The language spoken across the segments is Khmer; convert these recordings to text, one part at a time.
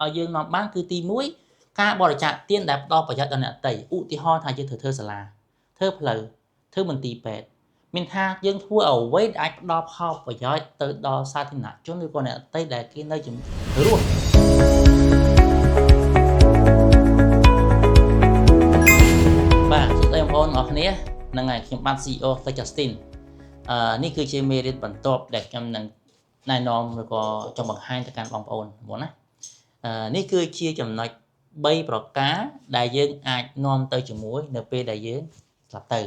ឲ្យយើងនាំបានគឺទី1ការបរិច្ចាគទានដែលផ្ដល់ប្រយោជន៍ដល់អ្នកដទៃឧទាហរណ៍ថាយើងធ្វើសាលាធ្វើផ្លូវធ្វើមន្ទីរពេទ្យមានថាយើងធ្វើអ្វីដែលអាចផ្ដល់ផលប្រយោជន៍ទៅដល់សាធារណជនឬក៏អ្នកដទៃដែលគេនៅរស់បាទសួស្តីបងប្អូនអរគ្នាហ្នឹងហើយខ្ញុំបាទ CEO Tech Justin នេះគឺជាមេរៀនបន្ទាប់ដែលខ្ញុំនឹងណែនាំឬក៏ចង់បង្ហាញទៅកាន់បងប្អូនបងណានេះគឺជាចំណុច3ប្រការដែលយើងអាចនាំទៅជាមួយនៅពេលដែលយើងស្លាប់ទៅ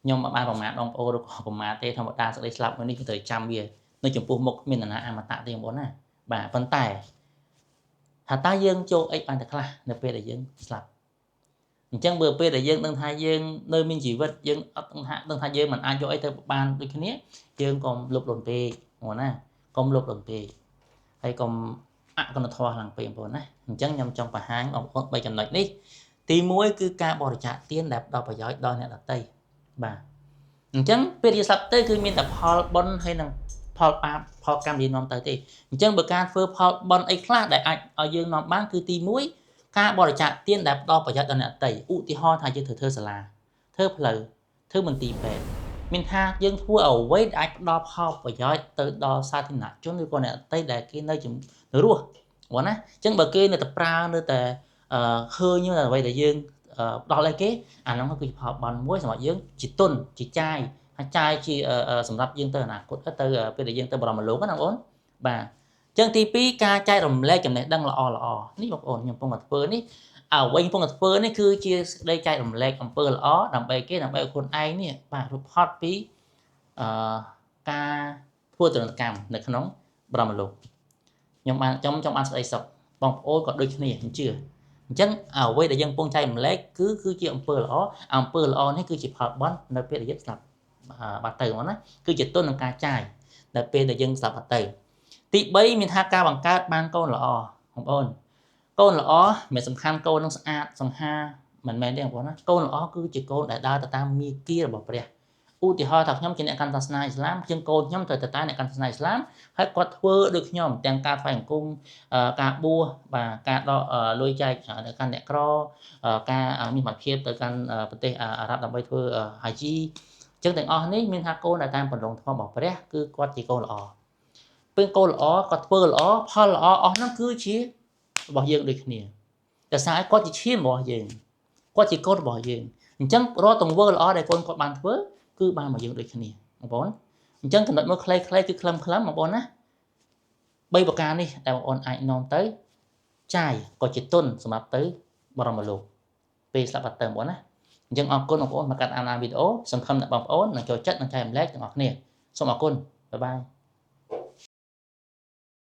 ខ្ញុំមិនបានប្រមាថបងប្អូនឬក៏ប្រមាថទេធម្មតាសេចក្តីស្លាប់មួយនេះគឺត្រូវចាំវានៅចំពោះមុខគ្មាននរណាអមតៈទេបងប្អូនណាបាទប៉ុន្តែថាតើយើងចូលអីបានតែខ្លះនៅពេលដែលយើងស្លាប់អញ្ចឹងបើពេលដែលយើងដឹងថាយើងនៅមានជីវិតយើងអត់ដឹងថាយើងមិនអាចយកអីទៅបានដូចគ្នាយើងកុំលុបលន់ពេកបងណាកុំលុបលន់ពេកហើយកុំអគុណធម៌ខ្លាំងពេកបងប្អូនណាអញ្ចឹងខ្ញុំចង់បង្ហាញបងប្អូន3ចំណុចនេះទី1គឺការបរិច្ចាគទានដែលផ្ដល់ប្រយោជន៍ដល់អ្នកដទៃបាទអញ្ចឹងពេលយើងស្លាប់ទៅគឺមានតែផលបុណ្យហើយនឹងផលបាបផលកម្មដែលនាំទៅទេអញ្ចឹងបើការធ្វើផលបុណ្យអីខ្លះដែលអាចឲ្យយើងនាំបានគឺទី1ការបរិច្ចាគទានដែលផ្ដល់ប្រយោជន៍ដល់អ្នកដទៃឧទាហរណ៍ថាយើងធ្វើសាលាធ្វើផ្លូវធ្វើមន្ទីរពេទ្យមានថាយើងធ្វើអ្វីដែលអាចផ្ដល់ផលប្រយោជន៍ទៅដល់សាធារណជនឬក៏អ្នកដទៃដែលគេនៅរស់បងណាអញ្ចឹងបើគេនៅតែប្រើនៅតែឃើញអ្វីដែលយើងផ្ដល់ឲ្យគេអាហ្នឹងគឺជាផលបុណ្យមួយសម្រាប់យើងជាទុនជាចាយហើយចាយជាសម្រាប់យើងទៅអនាគតទៅពេលដែលយើងទៅបរមលោកណាបងប្អូនបាទអញ្ចឹងទី2ការចែករំលែកចំណេះដឹងល្អនេះបងប្អូនខ្ញុំកំពុងតែធ្វើនេះអ្វីកំពុងតែធ្វើនេះគឺជាសេចក្តីចែករំលែកអំពើល្អដើម្បីគេដើម្បីឲ្យខ្លួនឯងនេះបាទរត់ផុតពីការធ្វើទរណកម្មនៅក្នុងបរមលោកខ្ញុំចង់បានសេចក្តីសុខបងប្អូនក៏ដូចគ្នាខ្ញុំជឿអញ្ចឹងអ្វីដែលយើងកំពុងចែករំលែកគឺជាអំពើល្អនេះគឺជាផលបុណ្យនៅពេលដែលយើងស្លាប់បាត់ទៅហ្មងណាគឺជាទុនក្នុងការចាយនៅពេលដែលយើងស្លាប់បាត់ទៅទី3មានថាការបង្កើតបានកូនល្អបងប្អូនកូនល្អមិនសំខាន់កូននឹងស្អាតសង្ហាមិនមែនទេបងប្អូនណាកូនល្អគឺជាកូនដែលដើរទៅតាមមាគ៌ារបស់ព្រះឧទាហរណ៍ថាខ្ញុំជាអ្នកកាន់សាសនាអ៊ីស្លាមជាងកូនខ្ញុំត្រូវទៅតាមអ្នកកាន់សាសនាអ៊ីស្លាមហើយគាត់ធ្វើដូចខ្ញុំទាំងការថ្វាយបង្គំការបួសបាទការដកលុយចែកទៅកាន់អ្នកក្រការមានសមត្ថភាពទៅកាន់ប្រទេសអារ៉ាប់ដើម្បីធ្វើហាជីអញ្ចឹងទាំងអស់នេះមានថាកូនដែលតាមបណ្ដងធម៌របស់ព្រះគឺគាត់ជាកូនល្អពេលកូនល្អគាត់ធ្វើល្អផលល្អអស់ហ្នឹងគឺជារបស់យើងដូចគ្នាតែសារឲ្យគាត់ជាឈាមរបស់យើងគាត់ជាកូនរបស់យើងអញ្ចឹងរាល់ទង្វើល្អដែលកូនគាត់បានធ្វើគឺបានមកយើងដូចគ្នាបងប្អូនអញ្ចឹងចំណុចមួយខ្លីៗគឺខ្លឹមបងប្អូនណា3ប្រការនេះដែលបងប្អូនអាចនាំទៅចាយក៏ជាទុនសម្រាប់ទៅបរមលោកពេលស្លាប់បាត់ទៅបងប្អូនណាអញ្ចឹងអរគុណបងប្អូនមកកាត់អានវីដេអូសង្ឃឹមថាបងប្អូននឹងចូលចិត្តនិងចែករំលែកទាំងអស់គ្នាសូមអរគុណបាយបាយ